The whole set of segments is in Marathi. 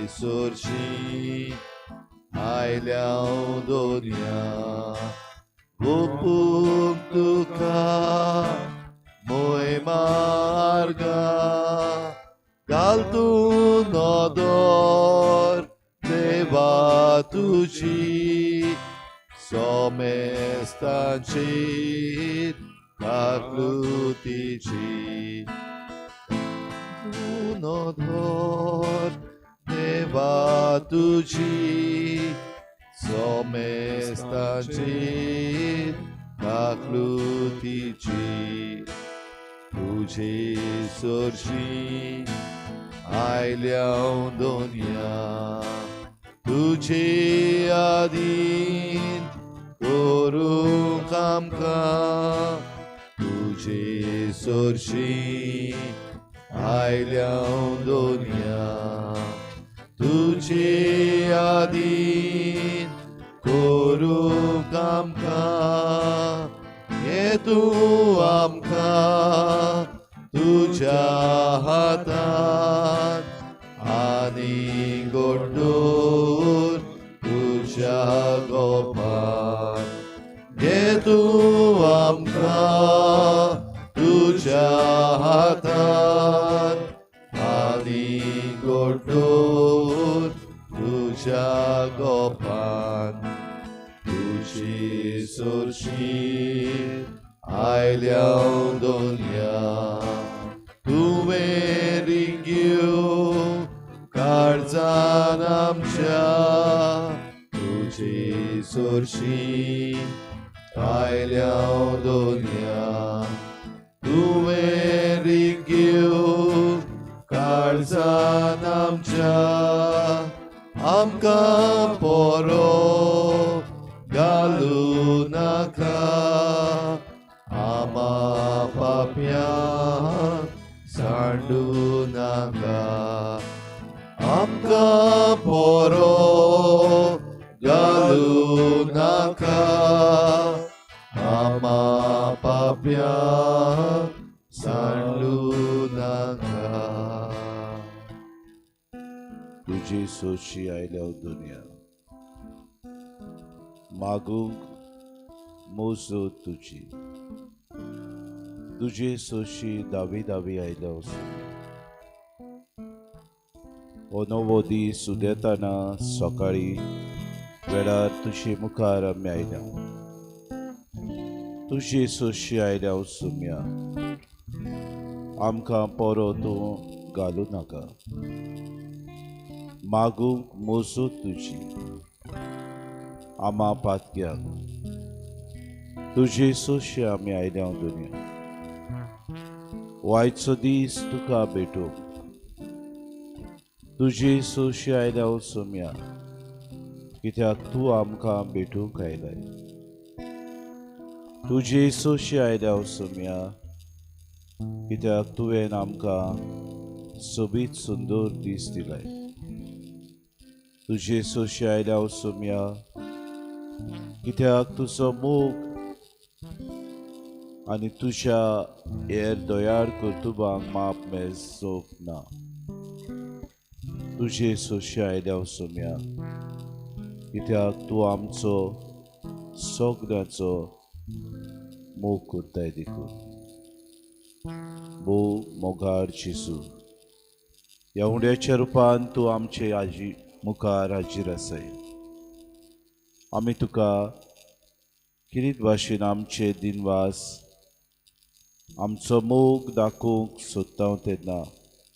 Sorsi Aileau Donia Bupuk Tuka Moi Marga Galtu Nodor Deva Tuji Somestanchit Kaklutici Unodor Deva Tuji Somestanchit Kaklutici Tuji Sorshi Aileau Donia Tuji Adin Korum Kamka Tuji Sorshi Aileau Donia Tuji Adin Korum Kamka Yetu Amka Tuja Hatan Ani Gordur Tuja Gopan Yetu Amka Tuja Hatan Ani Gordur Tuja Gopan Tuji Sorshi Aileau Donia Tuve Ringiu Karzan Amcha Tuji Sorshi Aileau Donia Tuve Ringiu Karzan Amcha Amka Poro Galunaka Ama Papya Sandunaka Amka Poro Galunaka Ama Papya Sandunaka Tuji Sorsi Aileau Donia Magug Muzu Tuji Tuji Sorsi Davi Aileau Onovodi Sudetana Sakari Vera Tuji Mukara Meida Tuji Sorsi Aileau Sumya Amka Poro Tu Galunaka Magug Muzu Tuji Ama Patya Tuji Sorsi Aileau Donia White Sodis Tuka Beto Tuji Sorsi Aileau Sumya Kityak Tu Amka Beto Kailai Tuji Sorsi Aileau Sumya Kityak Tu En Amka Sobit Sundur Dis Dilai Tuji Sorsi Aileau Sumya Kityak Tu Somuk Ani Tuja Doyar Kurtubang Map Mezopna Tuji Sorsi Aileau Sumya Kityak Tu Amco Sognaco Mukurtai Diku Bu Mogar Chisu Yaundeच्या रूपान तू आमचे आजी मुखार हाजीर आसाय आमी तुका किरीत भाशेन आमचे दिनवास आमचो मोग दाखोवंक सोदता तेन्ना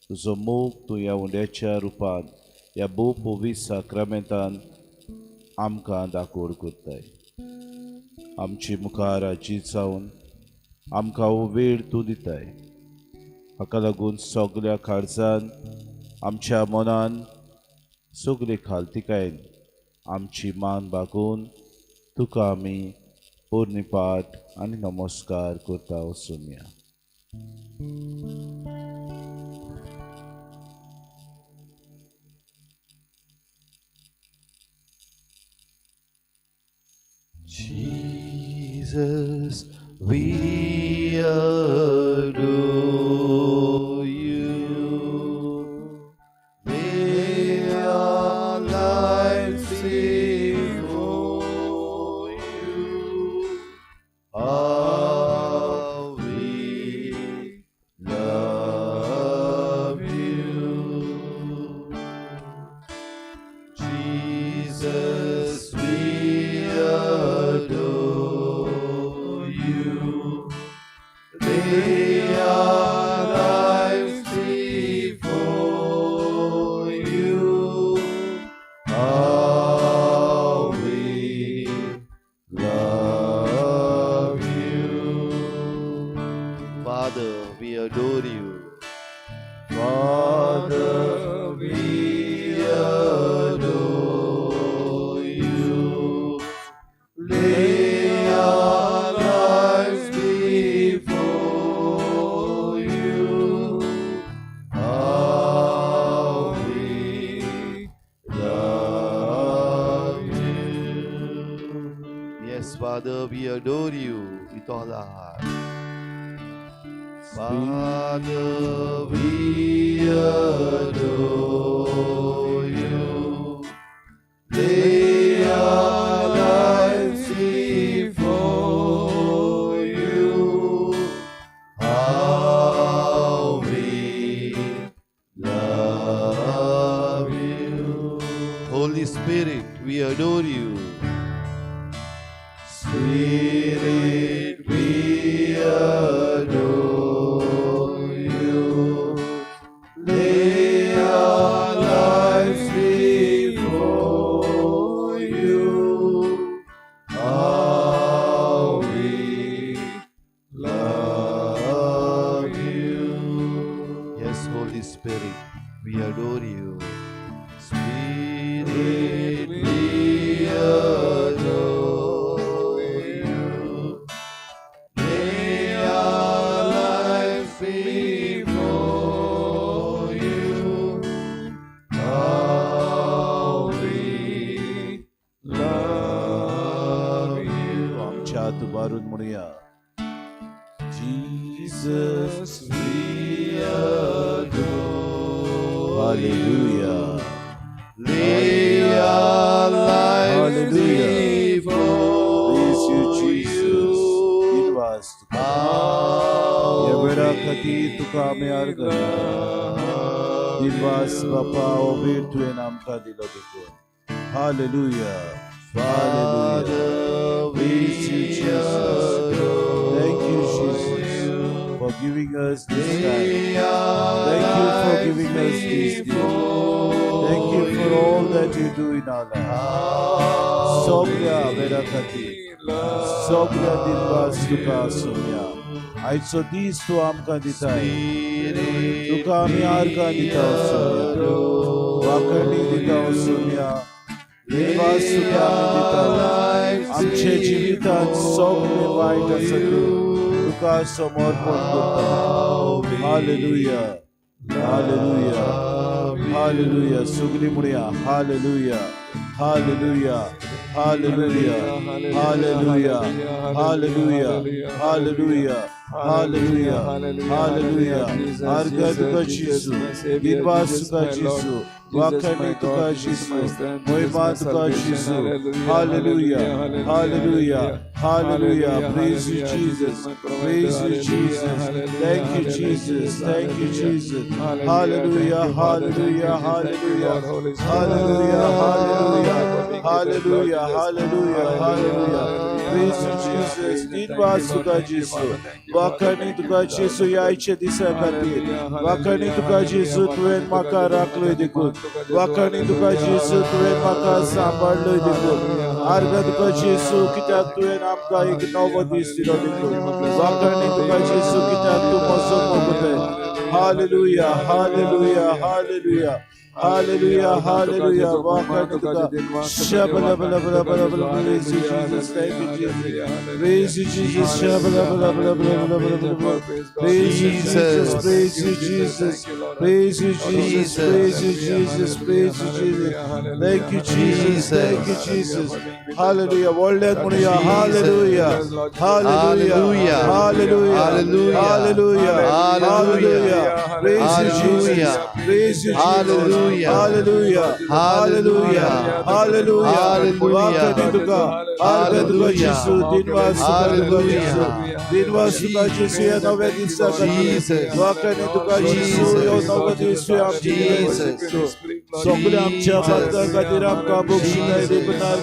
तुजो मोग तूं ह्या उंड्याच्या रूपान ह्या भोव पवित्र साक्रामेंतान आमकां दाखोवड करताय आमची मुखार हाजीर जावन आमकां हो वेळ तूं दिताय हाका लागून सगल्या काळजान आमच्या मनान सगळे खालतिकायेन आमची मान बागोवन तुका आमी पोरनिपाट आनी नमस्कार करता वचूया Jesus, we adore you. our lives before you. How we love you. Jesus, we adore you. Lay our lives before you. How we love you. Father, we adore you. Father, we adore you. Lay our lives before you. How we love you. Yes, Father, we adore you with all our heart. Father, we adore you. Lay our lives before you. How we love you. Holy Spirit, we adore you. Spirit, we adore you. Lay our lives before you. How we love you. Yes, Holy Spirit, we adore you. Spirit, we adore you. Lay our lives before you. How we love you. आमच्या तुबारून म्हणूया. Jesus, we adore Hallelujah. Lay our lives Hallelujah. before Praise you, Jesus. Dinwas tuka. Yevera kati tuka me argana. Dinwas Bapa obir tuye naam ka dilo dukun. Hallelujah. Hallelujah. Praise you, Jesus. Thank you, Jesus, for giving us this time. Thank you for giving us this gift. Thank you for all that you do in our lives. Sobria verakati. Sobria dinvas tuka sumya. Aitso dis tu amka ditai. Tuka ami arka ditao sumya. Wakani ditao sumya. Dinvas tuka ami ditao. Amche jivitat sobre vaita satu. Tuka समर्पण करता. Hallelujah. Hallelujah. Hallelujah. Sugli muria. Hallelujah. Hallelujah. Hallelujah. Hallelujah. Hallelujah. Hallelujah. Hallelujah. Hallelujah. Arga tuka Jesu. Dinvas tuka Jesu. Wakani tuka Jesu. Moima tuka Jesu. Hallelujah. Hallelujah. Hallelujah. Praise you, Jesus. Praise you, Jesus. Thank you, Jesus. Thank you, Jesus. Hallelujah. Hallelujah. Hallelujah. Hallelujah. Hallelujah. Hallelujah. Hallelujah. Hallelujah. Praise you, Jesus. Dinvas tuka Jesu. Wakani tuka Jesu yaiche disa katir. Wakani tuka Jesu tuen maka raklo dikut. Wakani tuka Jesu tuen maka sambarlo dikut. Arga tuka Jesu kitab tuen amka ik novadis dikut. Wakani tuka Jesu kitab tu mosom mokute. Hallelujah. Hallelujah. Hallelujah. Hallelujah, hallelujah. Shabala bala bala bala bala. Praise you, Jesus. Thank you, Jesus. Praise you, Jesus. Shabala bala bala bala bala bala. Praise you, Jesus. Praise you, Jesus. Praise you, Jesus. Praise you, Jesus. Praise you, Jesus. Thank you, Jesus. Thank you, Jesus. Hallelujah. Hallelujah. Hallelujah. Hallelujah. Hallelujah. Hallelujah. Hallelujah. Praise you, Jesus. Praise you, Jesus. Hallelujah. Hallelujah. Hallelujah. Hallelujah. Hallelujah. वाकने तुका आर्गा तुका जिसु दिनवास तुका जिसु दिनवास तुका जिसु या नवे दिवसा Jesus. वाकने तुका जिसु या नवे दिवसा आमची Jesus. सगळे आमच्या बांधकां खातीर आमकां बक्षिसाय दिवनार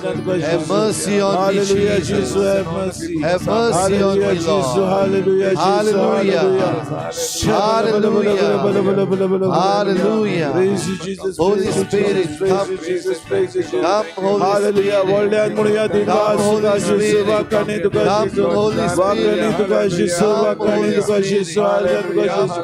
Have mercy on me, Hallelujah, Jesus. Jesus, have mercy. Have mercy on Hallelujah, me, Jesus, Lord. hallelujah, Jesus, Hallelujah. hallelujah. Hallelujah. Praise you, Jesus. Holy praise you, Spirit, Jesus, praise come. you, Jesus, praise you, Jesus. Come, Holy Hallelujah. Spirit. Walden मुळ्या दिनवास Come, Holy तुका जिसु Spirit. वाकने तुका Come, जिसु Holy Spirit. वाकने तुका जिसु Come, वाकने Holy तुका Spirit. जिसु आर्गा तुका जिसु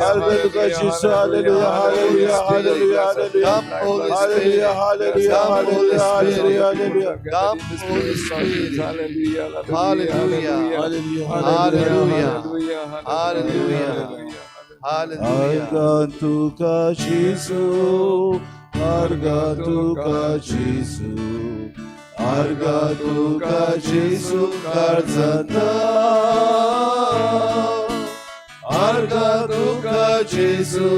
आर्गा तुका जिसु hallelujah, hallelujah, hallelujah, Come, Holy hallelujah, hallelujah, Come, Holy hallelujah, Spirit. hallelujah. Come, Holy Spirit. Hallelujah. Hallelujah. Hallelujah. Hallelujah. Argantuka Jesu, Argantuka Jesu, Argantuka Jesu Karzanta, Argantuka Jesu,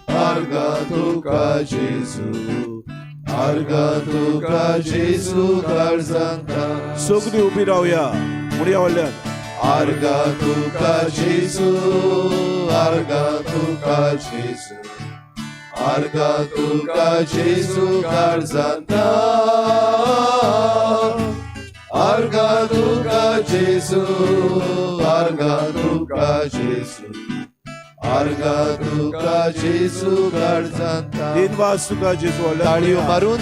Argantuka Jesu, Argantuka Jesu Karzanta. Sogdi ubi राहूया मुळ्या वळल्यान Argantuka Jesu, Argantuka Jesu, Argantuka Jesu Karzanta, Argantuka Jesu, Argantuka Jesu, Argantuka Jesu Karzanta. Dinvaas tuka Jesu ताळीओ मारून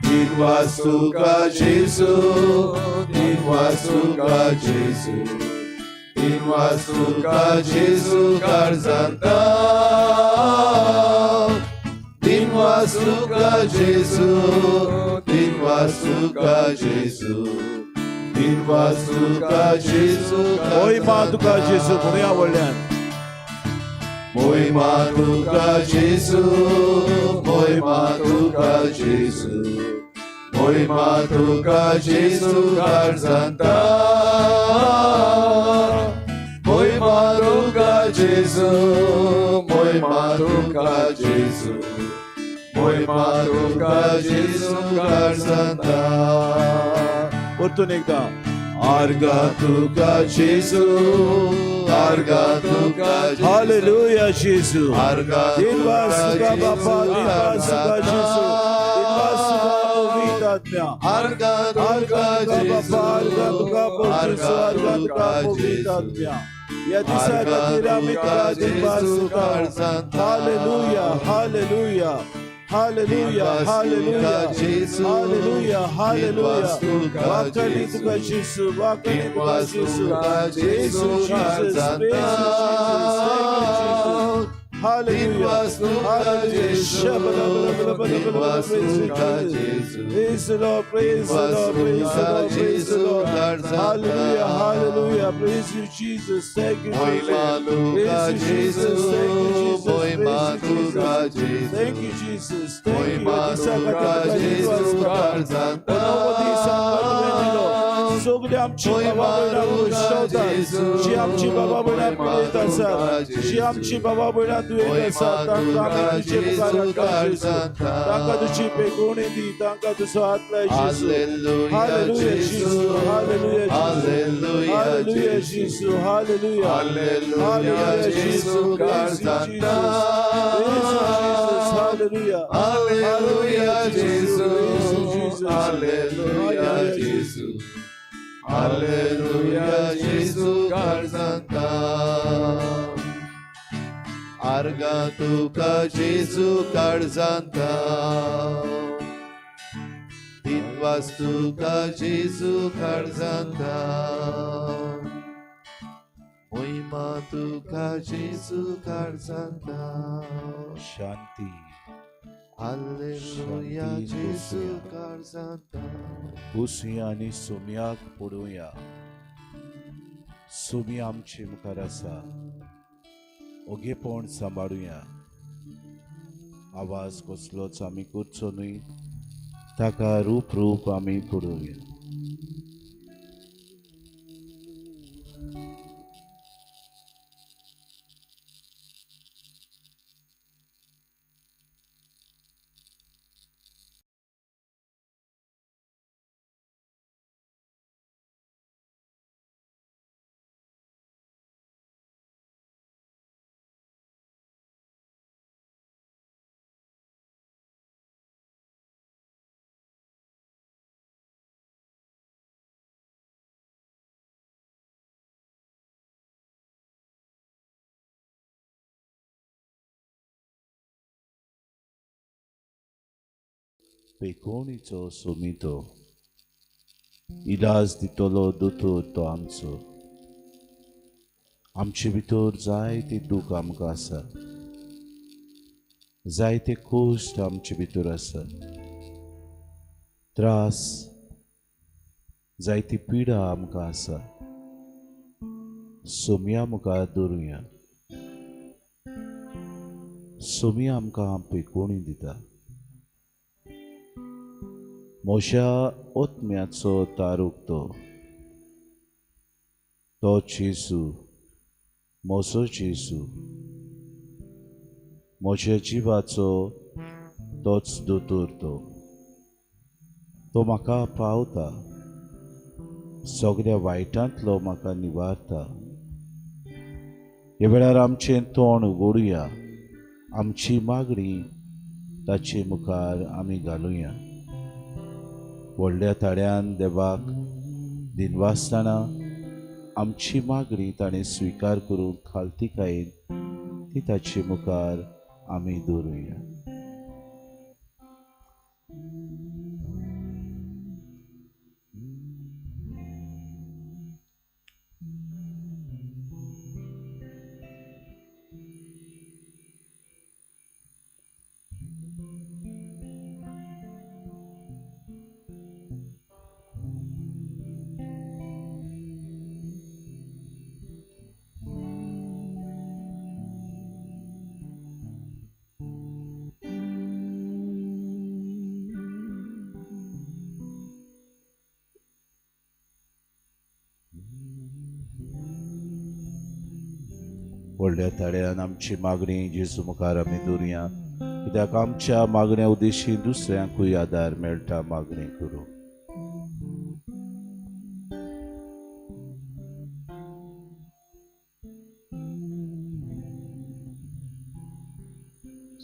Dinvaas tuka Jesu, Dinvaas tuka Jesu, Dinvaas tuka Jesu Karzanta, Dinvaas tuka Jesu, Dinvaas tuka Jesu, Dinvaas tuka Jesu Karzanta. Moima tuka Jesu मुळ्या वळल्यान Moima tuka Jesu, Moima tuka Jesu, Moima tuka Jesu Karzanta, Moima tuka Jesu, Moima tuka Jesu, Moima tuka Jesu Karzanta. Orton ekda Argantuka Jesu, Argantuka Jesu. Hallelujah, Jesu. Dinvaas tuka Bapa, Dinvaas tuka Jesu, Dinvaas tuka Pavitratma. Argantuka Bapa, Argantuka Jesu, Argantuka Pavitratma. Ya disa खातीर आमी तुका दिनवास तुका. Hallelujah, hallelujah. Hallelujah, hallelujah, hallelujah, hallelujah. Wakani tuka Jesu, wakani tuka Jesu, Jesu, Jesus, praise you, Jesus, thank you, Jesus. Hallelujah, hallelujah. Shabbat, praise the Lord, praise the Lord, praise the Lord, praise the Lord. Hallelujah, hallelujah. Praise you, Jesus. Thank you, Jesus. Praise you, Jesus. Thank you, Jesus. Praise you, Jesus. Thank you, Jesus. Thank you. सगळे आमची बाबा भयणां उश्णवतात जी आमची बाबा भयणां पिडेत आसात जी आमची बाबा भयणां दुयेंत आसात तांकां आमी तुजे मुखार हाडटा जेजू तांकां तुजी बेगोणी दी तांकां तुजो हात लाय जेजू हालेलुया जेजू हालेलुया हालेलुया जेजू हालेलुया हालेलुया जेजू हालेलुया हालेलुया जेजू हालेलुया जेजू Hallelujah, Jesu Karzanta. Argantuka Jesu Karzanta. Dinvaas tuka Jesu Karzanta. Moima tuka Jesu Karzanta. Shanti. Hallelujah, Jesu Karzanta. Busuya आणि सुम्याक पडुया सुमी आमची मुखार आसा ओगेपण सांबाळुया आवाज कसलोच आमी करचो न्हय ताका रूप रूप आमी पडुया पेकोणीचो सोमितो इलाज दितलो दोतोर तो आमचो. आमचे भितर जायते दूख आमकां आसा, जायते कश्ट आमचे भितर आसा, त्रास जायती पिडा आमकां आसा. सोम्या मुखार दवरुया. सोमी आमकां पेकोणी दिता. मोशा ओतम्याचो तारूक तो जेजू, मोसो जेजू, म्हज्या जिवाचो तोच दोतोर तो म्हाका पावता, सगळ्या वायटांतलो म्हाका निवारता. ह्या वेळार आमचें तोंड उगडुया, आमची मागणी ताचे मुखार आमी घालुया. व्हडल्या ताड्यान देवाक दिनवासतना आमची मागणी ताणें स्विकार करून खालतीकायेन ती ताचे मुखार आमी दवरुया. व्हडल्या ताड्यान आमची मागणी जेजू मुखार आमी दवरुया, कित्याक आमच्या मागण्या उद्देशी दुसऱ्यांकूय आदार मेळटा. मागणी करूं.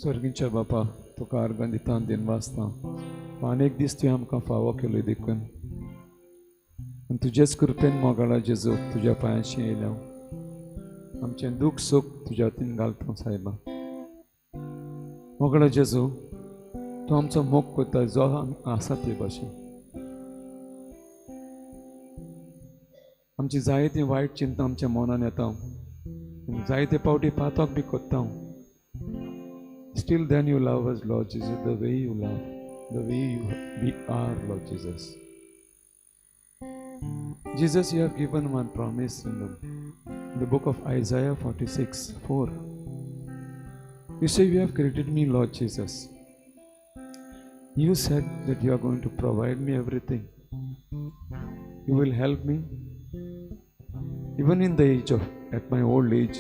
स्वर्गीच्या बापा, तुका अर्गां दिता दिन वाचता. अनेक दीस तुवें आमकां फावो केलो देखून, आनी तुजेच कृपेन मोगाळा जेजू तुज्या पांयाशी येयल्या. आमचें दूख सूख तुज्या हातीन घालता सायबा. मोगाळा जेजू, तूं आमचो मोग कोता जो आसा ते भाशेन. आमची जायती वायट चिंता आमच्या मनान येता, जायते पावटी पातोक बी कोत्ता. Still then you love us, Lord Jesus, the way you love, the way we are, Lord Jesus. Jesus, you have given one promise in the book of Isaiah 46:4. You say, you have created me, Lord Jesus. You said that you are going to provide me everything. You will help me even in the age at my old age.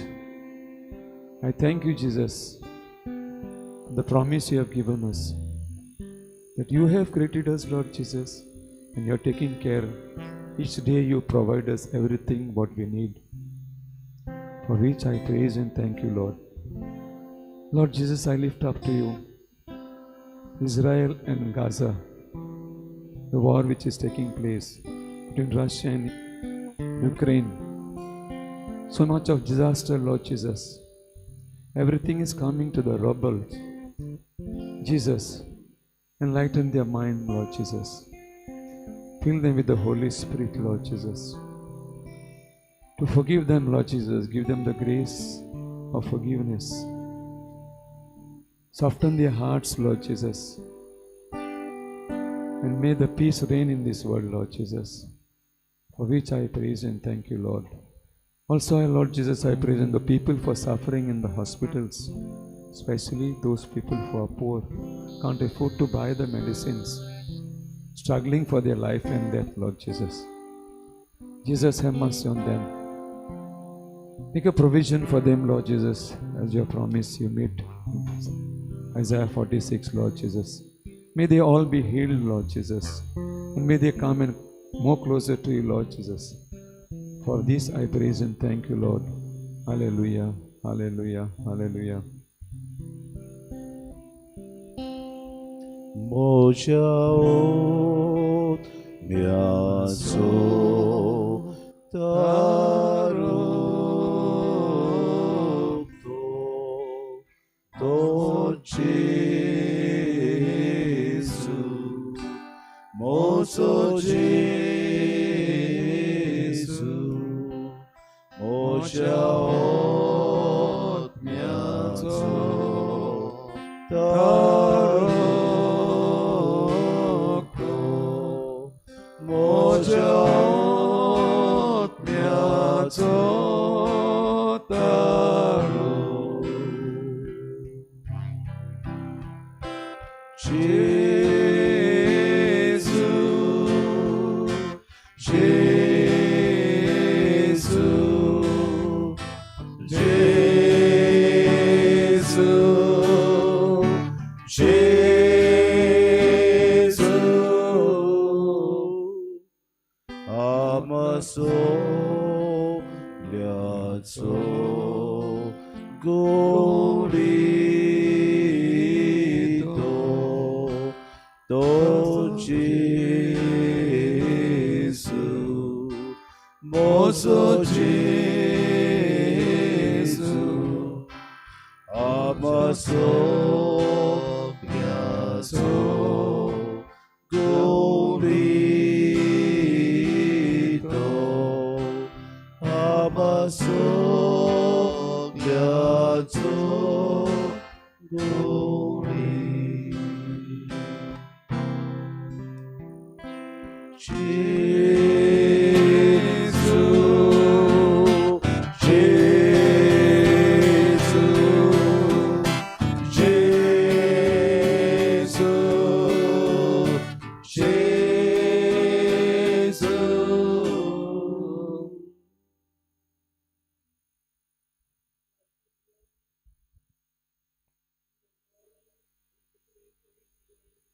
I thank you, Jesus, the promise you have given us, that you have created us, Lord Jesus, and you are taking care. Each day you provide us everything what we need, for which I praise and thank you, Lord. Lord Jesus, I lift up to you Israel and Gaza, the war which is taking place between Russia and Ukraine. So much of disaster, Lord Jesus. Everything is coming to the rubble. Jesus, enlighten their mind, Lord Jesus. Fill them with the Holy Spirit, Lord Jesus. To forgive them, Lord Jesus. Give them the grace of forgiveness. Soften their hearts, Lord Jesus. And may the peace reign in this world, Lord Jesus. For which I praise and thank you, Lord. Also, Lord Jesus, I praise the people for suffering in the hospitals, especially those people who are poor, can't afford to buy the medicines, struggling for their life and death, Lord Jesus. Jesus, have mercy on them. Make a provision for them, Lord Jesus, as your promise you made. Isaiah 46, Lord Jesus. May they all be healed, Lord Jesus, and may they come and more closer to you, Lord Jesus. For this I praise and thank you, Lord. Hallelujah, hallelujah, hallelujah. Moja miaso tarok to Jesus. 모소 제수 모셔오면서 따르고 모셔오면서 따르고 모소 제수 아마소 야소 고리도 아마소 야소 고리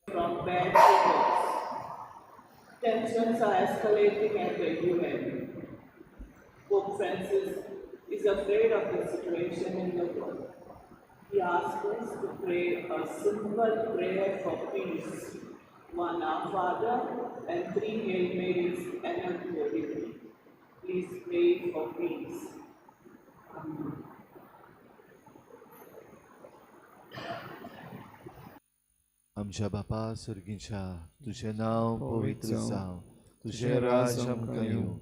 from bad figures. Tensions are escalating at the UN. Pope Francis is afraid of the situation in the world. He asks us to pray a simple prayer for peace, one Our Father and 3 Hail Marys and a Glory Be. Please pray for peace. Amen. आमच्या बापा सर्गीच्या तुझें नांव पवित्र जावं, तुझें राज आमकां येवं,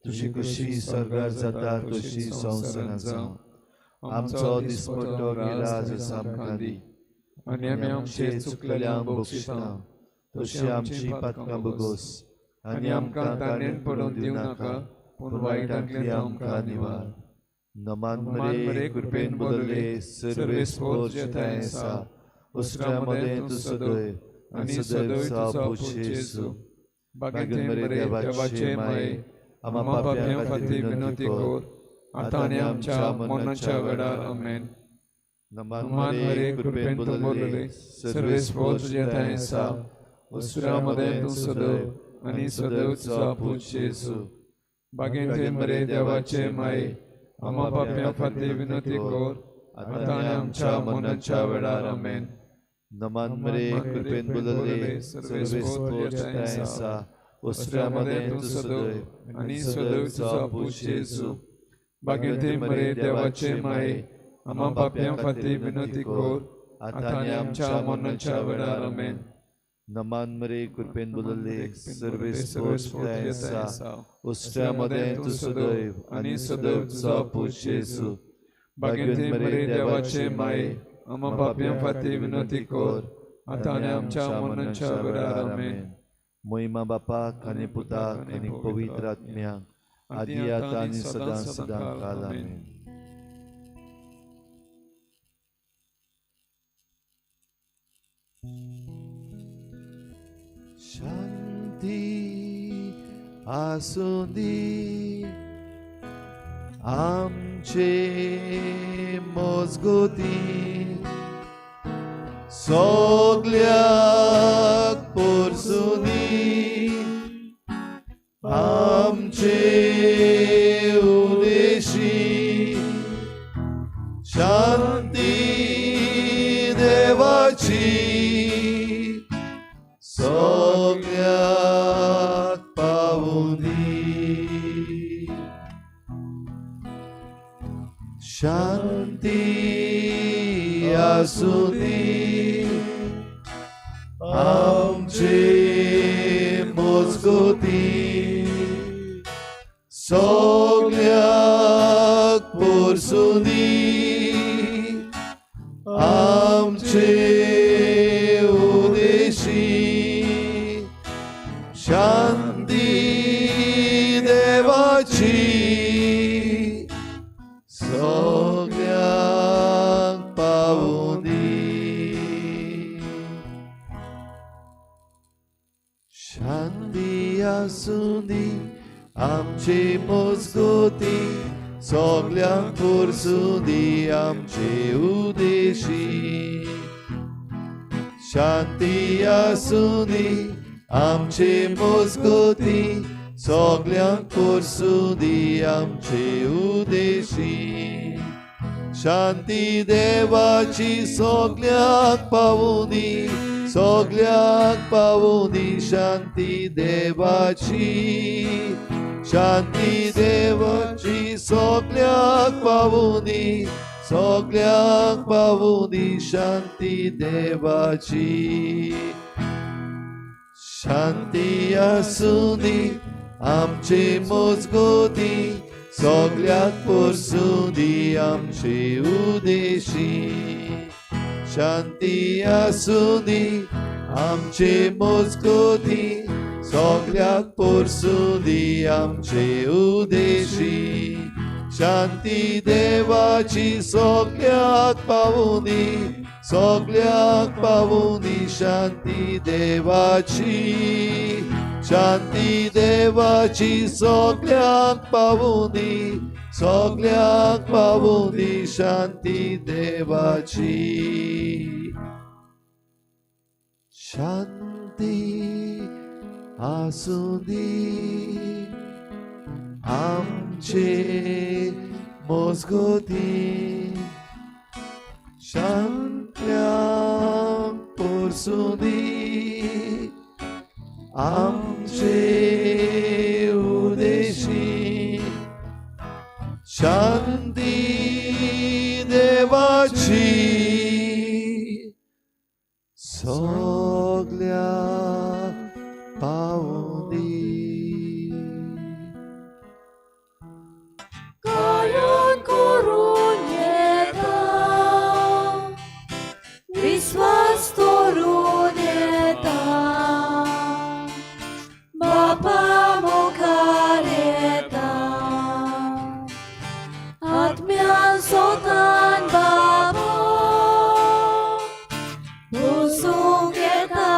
तुजी कशी स्वर्गार जाता तशी संवसारांत जावं. आमचो दिसपट्टो गेला आज आमकां दी, आनी आमी आमचे चुकलेल्यांक बक्षितां, तशी आमची पातकां बगोस, आनी आमकां ताणेन पडून दिवं नाका, पूण वायटांतल्यान आमकां निवार. नमान मरे कृपेन बदले सर्वे स्पोर्ट जेताय आसा, उस्त्रामध्ये तू सदैव आणि सदैव तुझा पूज येसू. बागेंत मरे देवाचे माये, आम्हा पाप्यां खातीर विनंती कर, आतां आनी आमच्या मरणाच्या वेळार आमेन. नमान मरे कृपेन बदले सर्वे स्पोर्ट जेताय आसा, उस्त्रामध्ये तू सदैव आणि सदैव तुझा पूज येसू. बागेंत मरे देवाचे माये, आम्हा पाप्यां खातीर विनंती कर, आतां आनी आमच्या मरणाच्या वेळार आमेन. नमान मरे कृपेन बदले सर्वे स्पोर्ट जेताय आसा, उस्त्रामध्ये तू सदैव आणि सदैव तुझा पूज येसू. बागेंत मरे देवाचे माये, आम्हा पाप्यां खातीर विनंती कर, आतां आनी आमच्या मरणाच्या वेळार आमेन. नमान मरे कृपेन बदले सर्वे स्पोर्ट जेताय आसा, उस्त्रामध्ये तू सदैव आणि सदैव तुझा पूज येसू. बागेंत मरे देवाचे माये, आम्हा पाप्यां खातीर विनंती कर, आतां आनी आमच्या मरणाच्या वेळार आमेन. महिमा बापाक आनी पुताक आनी पवित्र आत्म्याक, आदी आतां आनी सदां सदां काल आमेन. शांती आसूं दी आमचे मजगती, सगळ्याक परसुनी आमचे उदेशी. शांती देवाची सगळ्याक पावुनी. शांती आसूं दी आमचे शांती आसूं दी आमची मजगती, सगळ्यांक भरसूं दी आमचे उदेशी. शांती आसूं दी आमचे मजगती, सगळ्यांक भरसूं दी आमचे उदेशी. शांती देवाची सगळ्यांक पावूं दी, सगळ्यांक पावूं दी शांती देवाची. शांती देवाची सगळ्यांक पावूं दी, सगळ्यांक पावूं दी शांती देवाची. शांती आसूं दी आमचे मजगती, सगळ्यांक भरसूं दी आमचे उदेशी. शांती आसूं दी आमचे मजगती, सगळ्यांक भरसूं दी आमचे उदेशी. शांती देवाची सगळ्यांक पावूं दी, सगळ्यांक पावूं दी शांती देवाची. शांती देवाची सगळ्यांक पावूं दी, सगळ्यांक पावूं दी शांती देवाची. शांती आसूं दी आमचे मजगती, शांत्यांक भरसूं दी आमचे उदेशी. शांती देवाची सगळ्या पावूं दी. गायन करून येता, विश्वास करून येता, बापा मुखार येता. आत्म्यान सोतान बाबा बसूंक येता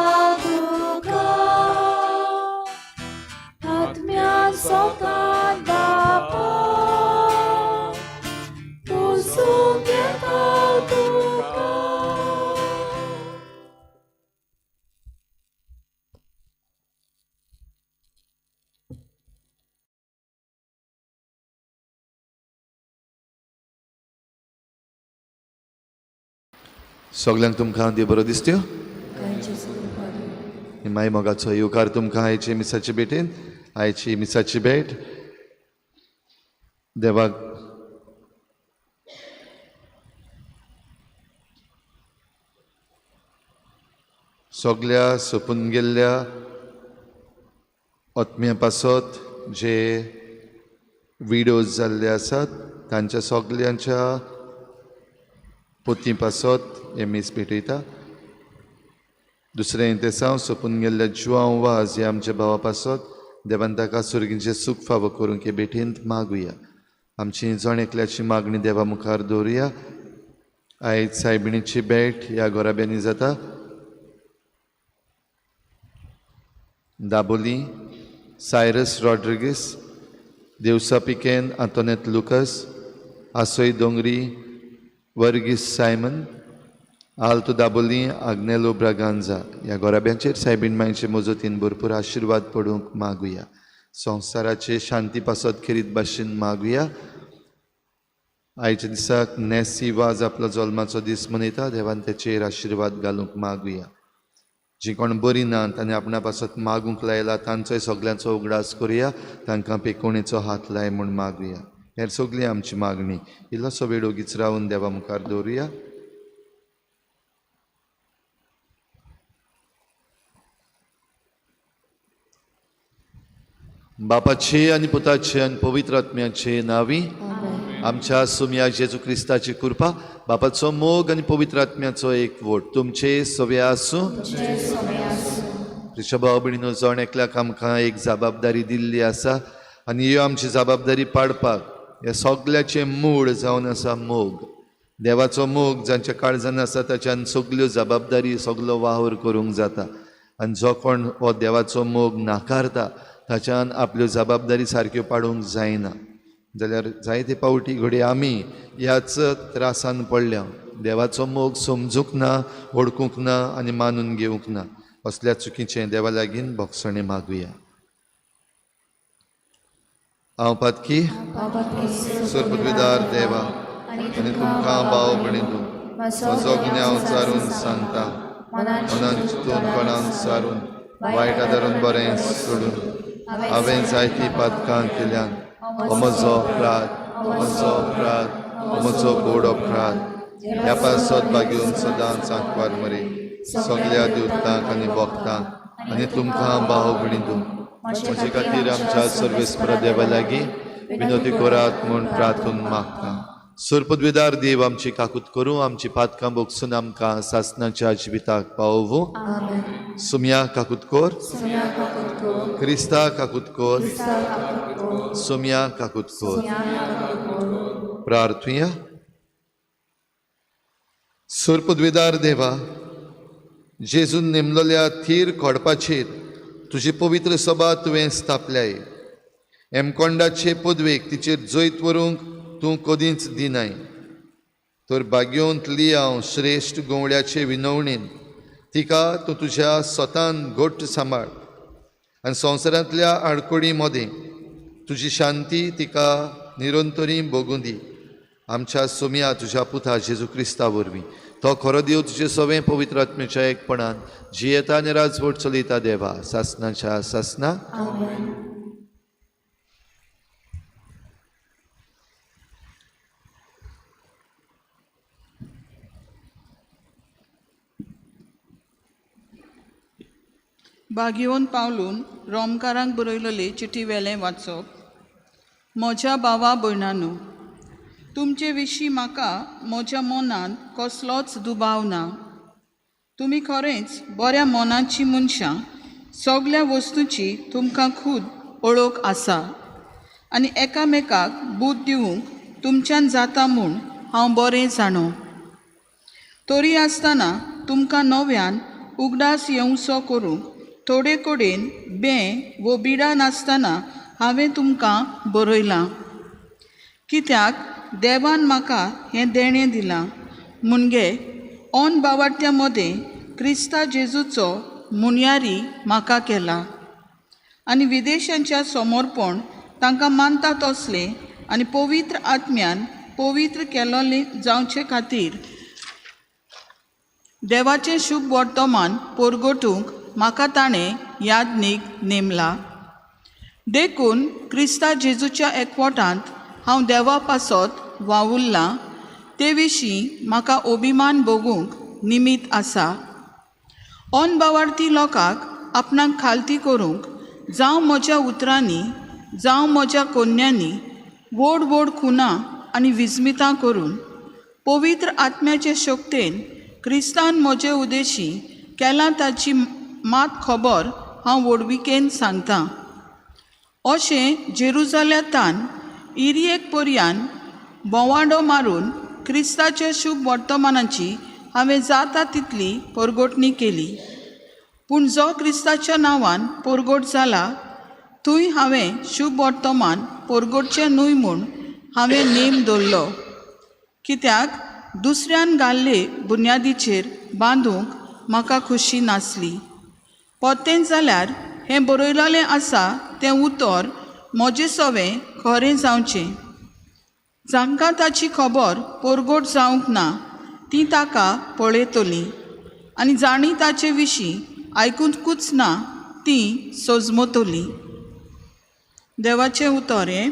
तुका. आत्म्यान सोतान बाबा बसूंक येता तुका. सगळ्यांक तुमकां देव बरो दिसत्यो. माय मोगाचो येवकार तुमकां आयचे मिसाचे भेटेन. आयची मिसाची भेट देवाक सगळ्या सोपून गेल्ल्या आत्म्या पासत जे विडोज जाल्ले आसात तांच्या सगळ्यांच्या पोती पासत हे मीस भेटयता. दुसरें तें सावन सोपून गेल्ल्या जुआंव वाज हे आमच्या भावा पासत देवान ताका सुर्गींचे सूख फावो करूंक हे भेटेंत मागुया. आमची जण एकल्याची मागणी देवा मुखार दवरुया. आयज सायबिणीची भेट ह्या गोराब्यांनी जाता. दाबोली सायरस रॉड्रिगीस, देवसा पिकेन आंतोनेत लुकस, आसोय दोंगरी वर्गीस सायमन, आल्तो दाबोली आग्नेलो ब्रागांजा ह्या गोराब्यांचेर सायबीण मायचे मजतीन भरपूर आशिर्वाद पडूंक मागुया. संवसाराचे शांती पासत खेरीत भाशेन मागुया. आयच्या दिसाक नॅसी वाज आपलो जल्माचो दीस मनयता. देवान तेचेर आशिर्वाद घालूंक मागुया. जी कोण बरी नात आनी आपणा पासत मागूंक लायला तांचोय सगळ्यांचो उगडास करुया. तांकां पेकोणेचो हात लाय म्हूण मागुया. हेर सगळी आमची मागणी इल्लोसो वेळ ओगीच रावन देवा मुखार दवरुया. बापाचे आनी पुताचे आनी पवित्र आत्म्याचे नावी आमच्या सुम्या जेजू क्रिस्ताची कृपा, बापाचो मोग आनी पवित्र आत्म्याचो एकवट तुमचे सवे आसूं. भाव भयणीनो, जण एकल्याक आमकां एक जबाबदारी दिल्ली आसा आनी ह्यो आमची जबाबदारी पाडपाक हे सगळ्याचे मूळ जावन आसा मोग. देवाचो मोग जांच्या काळजान आसा ताच्यान सगल्यो जबाबदारी सगळो वावर करूंक जाता. आनी जो कोण हो देवाचो मोग नाकारता ताच्यान आपल्यो जबाबदारी सारक्यो पाडूंक जायना. जाल्यार जायते पावटी घडी आमी ह्याच त्रासान पडल्या. देवाचो मोग समजूंक ना, ओळखूंक ना आनी मानून घेवंक ना. असल्या चुकीचें देवा लागीं भोगसणें मागुया. हांव पातकी सुरपदवीदार देवा आनी तुमकां भाव भयणींनो म्हजो गुन्यांव चारून सांगता. मनान चिंतून कोणाक सारून वायट आदारून बरें सोडून हांवें जायतीं पातकां केल्यान हो म्हजो अपराध, म्हजो बोड अपराध. ह्या पासत बागेवन सदांच आंकवार मरे सगळ्या दिवतांक आनी भक्तांक आनी तुमकां भाव भयणींनो म्हजे खातीर आमच्या सर्वेस्परा देवा लागीं विनोदी करात म्हूण प्रार्थून मागता. सुरपदवीदार देव आमची काकूत करूं, आमची पातकां भोगसून आमकां सासणाच्या जिविताक पावोवूं. सुम्या काकूत कोर, क्रिस्ता काकूत कोर, सुम्या काकूत कोर. प्रार्थुया. सुरपदवीदार देवा, जेजून नेमलेल्या थीर खोडपाचेर तुजी पवित्र सभा तुवें स्थापल्याय. एमकोंडाचे पदवेक तिचेर जैत व्हरूंक तूं कदींच दिनाय. तर बागेवंतली हांव श्रेश्ठ गोवड्याचे विनवणेन तिका तूं तुज्या स्वतान घट्ट सांबाळ आनी संवसारांतल्या आडकोडी मदें तुजी शांती तिका निरंतरी भोगूं दी. आमच्या सोम्या तुज्या पुता जेजू क्रिस्ता वरवीं तो खरो देव तुजे सवें पवित्र आत्म्याच्या एकपणान जियेता आनी राजवट चलयता देवा सासणाच्या सासना. बागेवन पावलून रोमकारांक बरयलेली चिटी वेलें वाचप. म्हज्या भावा भयणांनो, तुमचे विशीं म्हाका म्हज्या मनान कसलोच दुबाव ना. तुमी खरेंच बऱ्या मनाची मनशां. सगळ्या वस्तूंची तुमकां खूब ओळख आसा आनी एकामेकाक बूद दिवंक तुमच्यान जाता म्हूण हांव बरें जाणो. तरी आसतना तुमकां नव्यान उगडास येवचो करूंक थोडे कडेन वो बिडा नासतना हांवें तुमकां बरयलां. कित्याक देवान म्हाका हें देणें दिलां मुणगे ओन बावार्थ्या मदें क्रिस्ता जेजूचो मुनयारी म्हाका केला आनी विदेशांच्या समोरपण तांकां मानता तसलें आनी पवित्र आत्म्यान पवित्र केलोलें जावचे खातीर देवाचें शुभ वर्तमान परगटूंक म्हाका ताणें यादनीक नेमला. देखून क्रिस्ता जेजूच्या एकवटांत हांव देवा पासत वावुरलां ते विशीं म्हाका अभिमान भोगूंक निमीत आसा. ओन बावार्थी लोकांक आपणाक खालती करूंक जावं म्हज्या उतरांनी जावं म्हज्या कोन्यांनी व्हड व्हड खुनां आनी विस्मितां करून पवित्र आत्म्याचे शक्तीन क्रिस्तान म्हजे उदेशी केलां ताची मात खबर हांव व्हडविकेन सांगतां. अशें जेरुजालेतान इरियेक पर्यान बोवाडो मारून क्रिस्ताच्या शुभ वर्तमानाची हांवें जाता तितली परगटणी केली. पूण जो क्रिस्ताच्या नांवान परगट जाला थंय हांवें शुभ वर्तमान परगटचें न्हय म्हूण हांवें नेम दवरलो. कित्याक दुसऱ्यान घाल्ले बुन्यादीचेर बांदूंक म्हाका खुशी नासली. पोतें जाल्यार हें बरयलेलें आसा तें उतर म्हजें सवें खरें जावचें. जांकां ताची खबर परगट जावंक ना तीं ताका पळयतलीं आनी जाणी ताचे विशीं आयकूंकूच ना तीं सजमतलीं. देवाचें उतर हें.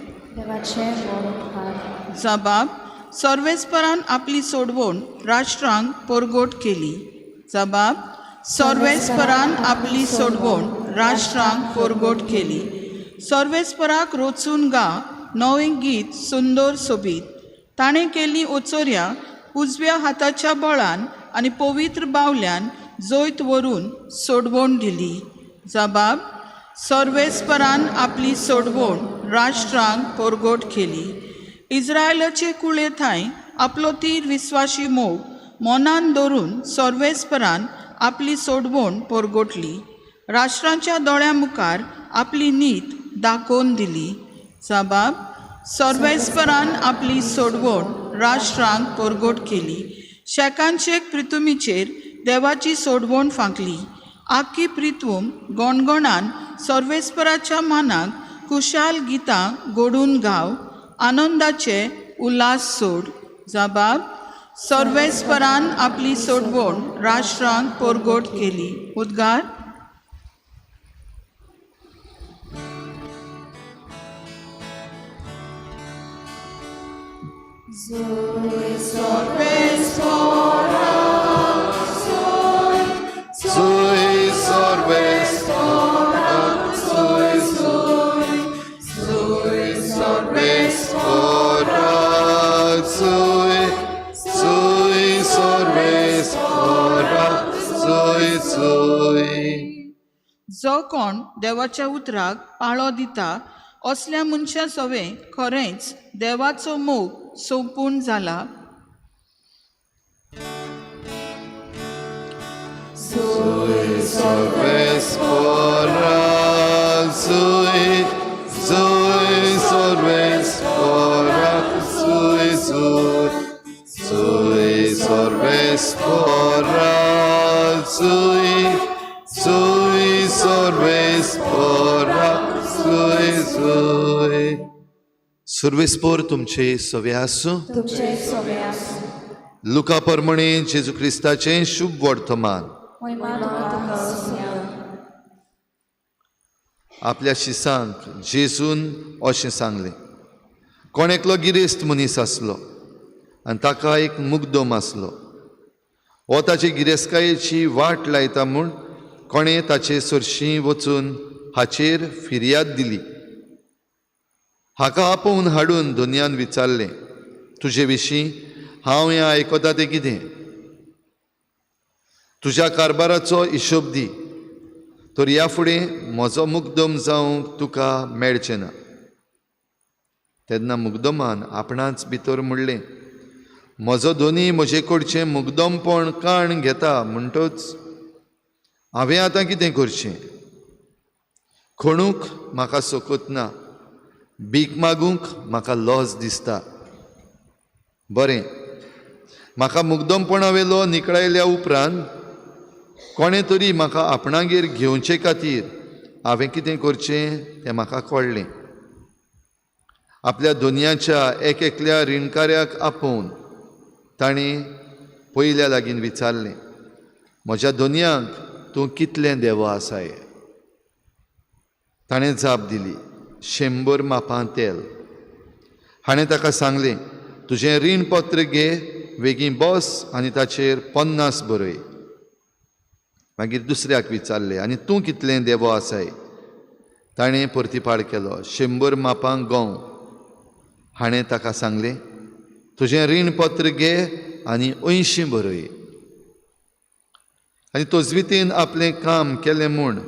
जबाब. सर्वेस्परान आपली सोडवण राष्ट्रांक परगट केली. जबाब. सर्वेस्परान आपली सोडवण राष्ट्रांक परगट केली. सर्वेस्पराक रोचून गा नवें गीत सुंदर सोबीत. ताणें केली ओचोऱ्या उजव्या हाताच्या बळान आनी पवित्र बावल्यान जैत व्हरून सोडवण दिली. जबाब. सर्वेस्परान आपली सोडवण राष्ट्रांक परगट केली. इस्रायलाचे कुळे थंय आपलो तीर विस्वाशी मोग मनान दवरून सर्वेस्परान आपली सोडवण परगटली. राष्ट्रांच्या दोळ्या मुखार आपली नीत दाखोवन दिली. जबाब: सर्वेस्परान आपली सोडवण राष्ट्रांक परगोट केली. शेकांचे प्रितुमीचेर देवाची सोडवण फांकली. आख्खी प्रितूम गोणगोणान सर्वेस्पराच्या मानाक खुशाल गितां घोडून गाव. आनंदाचे उल्हास सोड. जबाब: सर्वेस्परान आपली सोडवण राष्ट्रांक परगोट केली. उद्गार: जो कोण देवाच्या उतराक पाळो दिता असल्या मनशा सवे खरेंच देवाचो मोग सोंपून जाला. सर्वेस्पोर तुमचे सवे आसूं. तुमचे सवे आसूं. लुका परमणे जेजू क्रिस्ताचे शुभ वर्तमान. महिमा तुका आसूं. आपल्या शिसांक जेजून अशें सांगलें. कोण एकलो गिरेस्त मनीस आसलो आनी ताका एक मुगदोम आसलो. हो ताचे गिरेस्तकायेची वाट लायता म्हूण कोणें ताचे सरशीं वचून हाचेर फिर्याद दिली. हाका आपोवन हाडून दोनयान विचारलें, तुजे विशीं हांव हें आयकतां तें कितें? तुज्या कारबाराचो हिशोब दी, तर ह्या फुडें म्हजो मुगदम जावंक तुका मेळचें ना. तेन्ना मुगदमान आपणाच भितर म्हणलें, म्हजो धोनी म्हजे कडचें मुगदमपण काण घेता म्हणटच हांवें आतां कितें करचें? खणूंक म्हाका सोकत ना, भीक मागूंक म्हाका लॉस दिसता. बरें, म्हाका मुगदमपणा वेलो निकळायल्या उपरांत कोणें तरी म्हाका आपणागेर घेवचे खातीर हांवें कितें करचें तें म्हाका कळ्ळें. आपल्या दोनयाच्या एक एकल्या रिणकाऱ्याक आपोवन ताणें पयल्या लागीं विचारलें, म्हज्या दोनयांक तूं कितलें देवो आसाय? ताणें जाप दिली, 100 मापां तेल. हाणें ताका सांगलें, तुजें रीणपत्र घे, बेगीन बस आनी ताचेर 50 बरय. मागीर दुसऱ्याक विचारलें, आनी तूं कितलें देवो आसाय? ताणें परतीपाड केलो, 100 मापां गंव. हाणें ताका सांगलें, तुजें रीणपत्र घे आनी 80 बरय. आनी तोजवितीन आपलें काम केलें म्हूण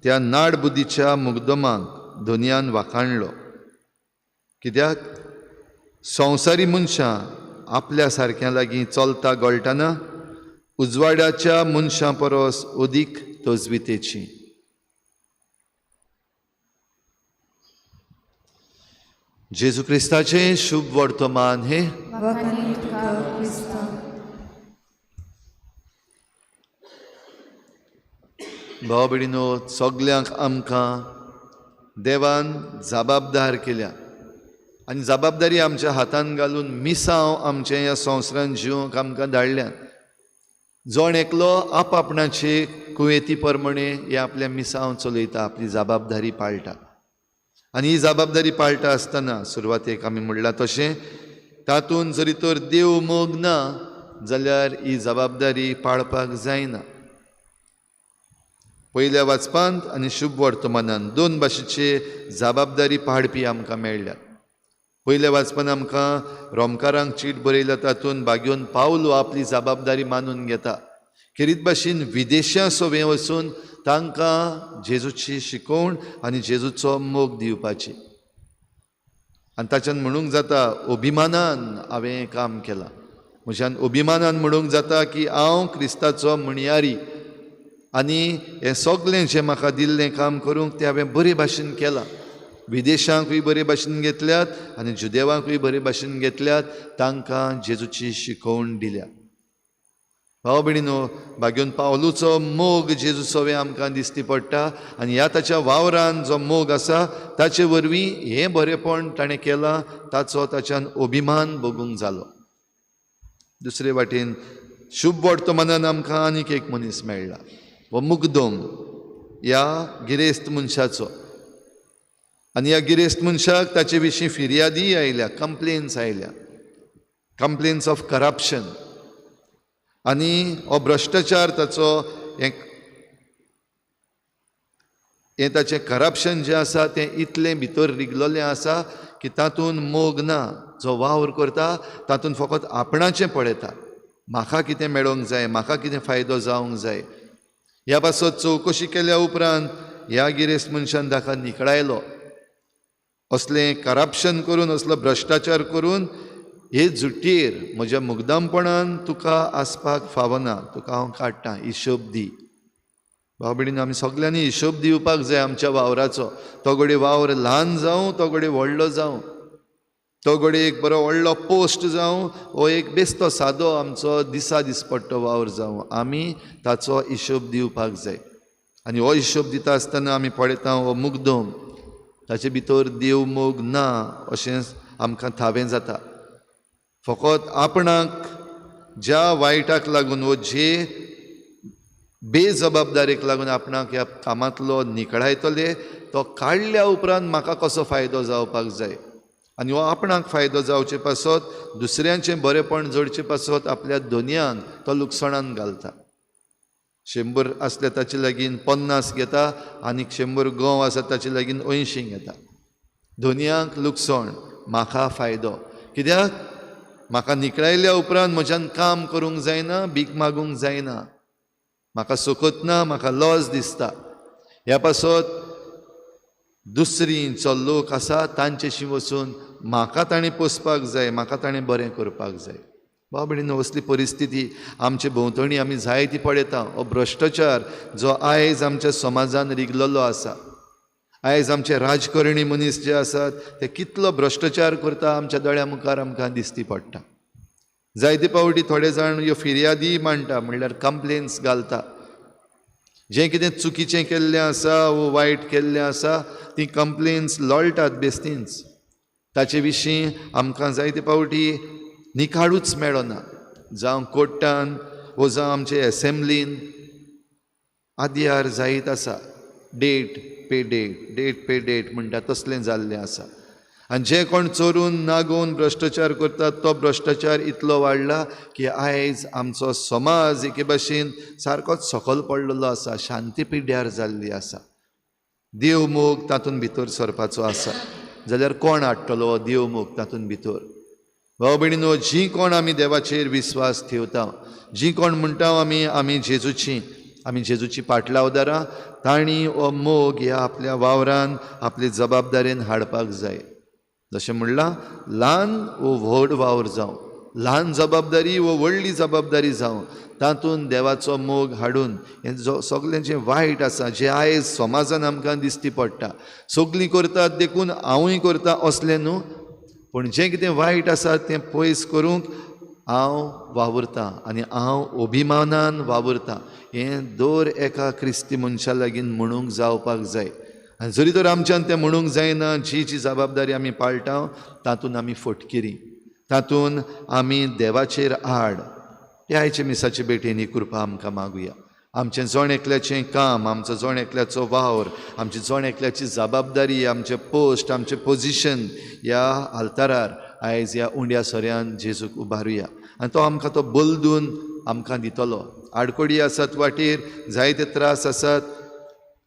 त्या नाडबुदीच्या मुगदमांक दोनयान वाखाणलो. कित्याक संवसारी मनशां आपल्या सारक्या लागीं चलता गळटाना उजवाड्याच्या मनशां परस अदीक तोजवितेची. जेजू क्रिस्ताचें शुभ वर्तमान हे. वखणी तुका क्रिस्त. भाव भयणीनो, सगल्यांक आमकां देवान जबाबदार केल्या आनी जबाबदारी आमच्या हातान घालून मिसांव आमच्या ह्या संवसारान जिवंक आमकां धाडल्यात. जण एकलो आपणाचे कुवेती प्रमाणे हे आपल्या मिसांव चलयता, आपली जबाबदारी पाळटा. आनी ही जबाबदारी पाळटा आसतना सुरवातेक आमी म्हणलां तशें तातूंत जरी तर देव मोग ना जाल्यार ही जबाबदारी पाळपाक जायना. पयल्या वाचपांत आनी शुभ वर्तमानान 2 भाशेचे जबाबदारी पाळपी आमकां मेळ्ळ्यात. पयल्या वाचपान आमकां रोमकारांक चीट बरयल्या तातूंत भाग्योन पावलो आपली जबाबदारी मानून घेता. खेरीत भाशेन विदेशां सवे वचून तांकां जेजूची शिकोवण आनी जेजूचो मोग दिवपाची. आनी ताच्यान म्हणूंक जाता अभिमानान हांवें हें काम केलां. म्हज्यान अभिमानान म्हणूंक जाता की हांव क्रिस्ताचो म्हणयारी. आनी हें सगळें जें म्हाका दिल्लें काम करूंक तें हांवें बरे भाशेन केलां. विदेशांकूय बरे भाशेन घेतल्यात आनी जुदेवांकूय बरे भाशेन घेतल्यात. तांकां जेजूची शिकवण दिल्या. भाव भयणीनो, भाग्योन पावलूचो मोग जेजूचोवे आमकां दिश्टी पडटा आनी ह्या ताच्या वावरान जो मोग आसा ताचे वरवीं हें बरेंपण ताणें केलां ताचो ताच्यान अभिमान भोगूंक जालो. दुसरे वाटेन शुभ वर्तमानान आमकां आनीक एक मनीस मेळ्ळा, हो मुगदोम ह्या गिरेस्त मनशाचो. आनी ह्या गिरेस्त मनशाक ताचे विशीं फिर्यादी आयल्या, कंप्लेन्स आयल्या, कंप्लेन्स ऑफ करप्शन. आनी हो भ्रश्टाचार ताचो हें ताचें करप्शन जें आसा तें इतलें भितर रिगलोलें आसा की तातूंत मोग ना. जो वावर करता तातूंत फकत आपणाचें पळयता, म्हाका कितें मेळोंक जाय, म्हाका कितें फायदो जावंक जाय. ह्या पासत चवकशी केल्या उपरांत ह्या गिरेस्त मनशान ताका निखळायलो. असलें करप्शन करून, असलो भ्रश्टाचार करून हे जुट्टेर म्हज्या मुगदामपणान तुका आसपाक फावना, तुका हांव काडटां, हिशोब दी. भाव भयणीनो, आमी सगळ्यांनी हिशोब दिवपाक जाय आमच्या वावराचो. तो घडये वावर ल्हान जावं, तो घडये व्हडलो जावं, तो घडये एक बरो व्हडलो पोस्ट जावं, हो एक बेस्तो सादो आमचो दिसा दिसपट्टो वावर जावं, आमी ताचो हिशोब दिवपाक जाय. आनी हो हिशोब दिता आसतना आमी पळयता हो मुगदोम, ताचे भितर देव मोग ना अशें आमकां थावें जाता. फकत आपणाक ज्या वायटाक लागून वो जे बेजबाबदारेक लागून आपणाक ह्या कामांतलो निखळायतले, तो काडल्या उपरांत म्हाका कसो फायदो जावपाक जाय. आनी हो आपणाक फायदो जावचे पासत, दुसऱ्यांचें बरेंपण जोडचे पासत आपल्या दोनयांक तो लुकसाणान घालता. 100 आसले ताचे लागीं 50 घेता आनीक 100 गंव आसा ताचे लागीं 80 घेता. दोनयांक लुकसाण, म्हाका फायदो. कित्याक म्हाका निखळायल्या उपरांत म्हज्यान काम करूंक जायना, भीक मागूंक जायना, म्हाका सुखत ना, म्हाका लॉस दिसता. ह्या पासत दुसरी जो लोक आसा तांचेशी वचून म्हाका ताणें पोसपाक जाय, म्हाका ताणें बरें करपाक जाय. भाव भयणीनो, असली परिस्थिती आमचे भोंवतणी आमी जायती पळयता. हो भ्रश्टाचार जो आयज आमच्या समाजान रिगलोलो आसा, आयज आमचे राजकारणी मनीस जे आसात ते कितलो भ्रश्टाचार करता आमच्या दोळ्या मुखार आमकां दिश्टी पडटा. जायते पावटी थोडे जाण ह्यो फिर्यादी मांडटा, म्हणल्यार कंप्लेन्स घालता. जें कितें चुकीचें केल्लें आसा वो वायट केल्लें आसा ती कंप्लेन्स लोळटात बेश्टीच. ताचे विशीं आमकां जायते पावटी निखाडूच मेळना. जावं कोर्टान वो जावं आमचे एसेंब्लीन आद्यार जायत आसा, डेट पे डेट म्हणटा तसलें जाल्लें आसा. आनी जे कोण चोरून नागोवन भ्रश्टाचार करतात तो भ्रश्टाचार इतलो वाडला की आयज आमचो समाज एके भाशेन सारकोच सकयल पडलेलो आसा, शांती पिड्ड्यार जाल्ली आसा. देव मोग तातूंत भितर सरपाचो आसा जाल्यार कोण हाडटलो हो देव मोग तातूंत भितर? भाव भयणीनो, जी कोण आमी देवाचेर विस्वास ठेवता, जी कोण म्हणटा आमी जेजूची पाटलावदारां, तांणी हो मोग ह्या आपल्या वावरान आपले जबाबदारेन हाडपाक जाय. जशें म्हणलां, ल्हान वो व्हड वावर जावं, ल्हान जबाबदारी वो व्हडली जबाबदारी जावं, तातूंत देवाचो मोग हाडून हें सगळें जें वायट आसा, जें आयज समाजान आमकां दिश्टी पडटा, सगळीं करतात देखून हांवूय करता असलें न्हू, पूण जें कितें वायट आसा तें पयस करूंक हांव वावुरतां आनी हांव अभिमानान वावुरतां. हें दर एका क्रिस्ती मनशा लागीं म्हणूंक जावपाक जाय. आनी जरी तर आमच्यान तें म्हणूंक जायना, जी जबाबदारी आमी पाळटा तातूंत आमी फटकिरी, तातूंत आमी देवाचेर आड. हे आयचे मिसाचे भेटेन ही कृपा आमकां मागुया. आमचें जण एकल्याचें काम, आमचो जण एकल्याचो वावर, आमची जण एकल्याची जबाबदारी, आमचें पोस्ट, आमचें पोजिशन ह्या आल्तारार आयज ह्या उंड्या सोऱ्यान जेजूक उबारुया. आनी तो आमकां तो बलदून आमकां दितलो. आडकोडी आसात वाटेर, जायते त्रास आसात,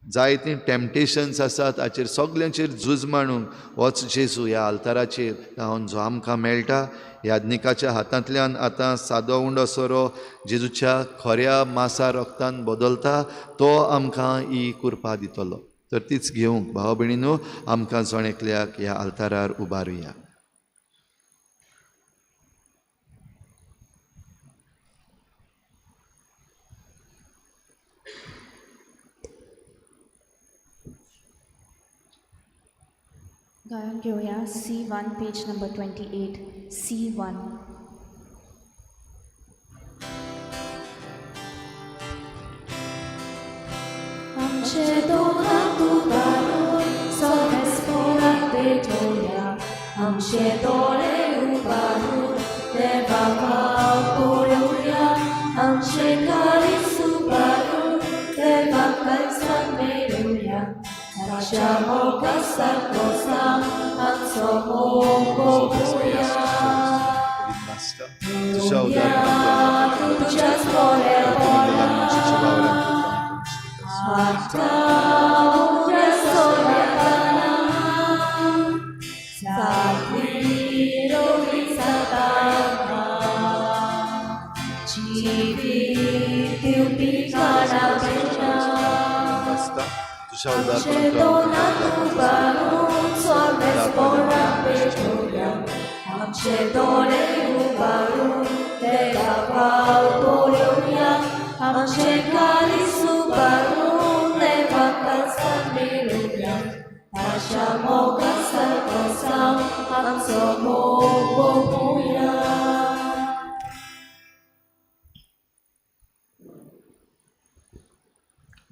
जायतीं टॅम्पटेशन्स आसात, हाचेर सगल्यांचेर झूज मांडूंक होच जेजू ह्या आल्ताराचेर रावन जो आमकां मेळटा. याज्ञिकाच्या हातांतल्यान आतां सादो उंडो सोरो जेजूच्या खऱ्या मासा रक्तान बदलता, तो आमकां ही कृपा दितलो. तर तीच घेवंक भाव भयणीनो, आमकां जण एकल्याक ह्या आल्तारार उबारुया. गायन घेऊया C1 पेज नंबर 28 C1. आमचे दोन हात उभारून सगळेच पोराक भेटूया. आमचे डोळे उभारून देवाका पळोवया. आमचे काळीज उभारून देवाक कळसाक मेळुया. ताच्या मोगासारको सांग आमचो मोग भोगुया. तुझ्या उदाहरणात तुझ्याच बऱ्या आमचे डोळे उभारून देवा पळोवया. आमचे काळीज उभारून देवा कळसाक मेळुया. ताच्या मोगासारको सांग आमचो मोग भोगुया.